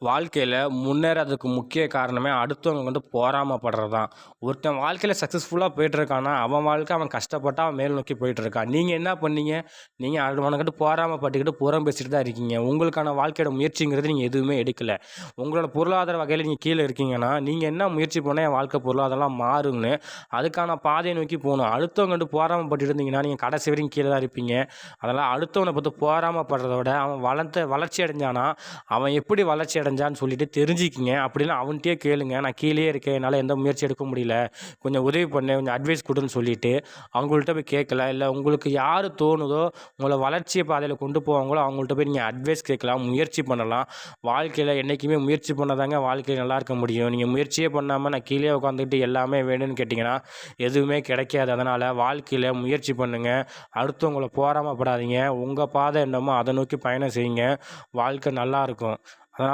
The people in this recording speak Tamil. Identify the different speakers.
Speaker 1: வாழ்க்கையில முன்னேறதுக்கு முக்கிய காரணமே அடுத்தவங்க பொறாமைப்படுறது தான். ஒருத்தன் வாழ்க்கையில சக்ஸஸ்ஃபுல்லா போயிட்டுருக்கான்னா, அவன் வாழ்க்கை அவன் கஷ்டப்பட்டு அவன் மேல் நோக்கி போயிட்டுருக்கான். நீங்க என்ன பண்ணீங்க? நீங்க அடுத்தவனுக்கிட்ட பொறாமைப்பட்டுக்கிட்டு புறம் பேசிட்டு தான் இருக்கீங்க. உங்களுக்கான வாழ்க்கையோட முயற்சிங்கிறது நீங்க எதுவுமே எடுக்கல. உங்களோட பொருளாதார வகையில நீங்க கீழ இருக்கீங்கன்னா, நீங்க என்ன முயற்சி பண்ணா என் வாழ்க்கை பொருளாதாரம்லாம் மாறும்னு, அதுக்கான பாதைய நோக்கி போணும். அடுத்தவங்ககிட்ட பொறாமைப்பட்டுட்டு இருந்தீங்கன்னா, நீங்க கடைசி வரைக்கும் கீழ தான் இருப்பீங்க. அதெல்லாம் அடுத்தவன பார்த்து பொறாமைப்படுறத விட, அவன் வளர்ச்சி அடைஞ்சானா, அவன் எப்படி வளர்ச்சி அடைஞ்சான்னு சொல்லிட்டு தெரிஞ்சுக்கிங்க. அப்படின்னா அவன்ட்டயே கேளுங்க. நான் கீழயே இருக்கேன். என்னால எந்த முயற்சி எடுக்க முடியல. கொஞ்சம் உதவி பண்ணு, கொஞ்சம் அட்வைஸ் குடுன்னு சொல்லிட்டு, அவங்கள்ட்ட போய் கேட்கலாம். இல்ல உங்களுக்கு யாரு தோணுதோ, உங்கள வளர்ச்சி பாதையில கொண்டு போவாங்களோ, அவங்கள்ட்ட போய் நீங்க அட்வைஸ் கேட்கலாம். முயற்சி பண்ணலாம். வாழ்க்கையில என்னைக்குமே முயற்சி பண்ணாதாங்க வாழ்க்கையில நல்லா இருக்க முடியும். நீங்க முயற்சியே பண்ணாம நான் கீழயே உட்காந்துக்கிட்டு எல்லாமே வேணும்னு கேட்டீங்கன்னா, எதுவுமே கிடைக்காது. அதனால வாழ்க்கையில முயற்சி பண்ணுங்க. அடுத்தவங்கள பொறாமப்படாதீங்க. உங்க பாதை என்னமோ அத நோக்கி பயணம் செய்யுங்க. வாழ்க்கை நல்லாருக்கும். அதனால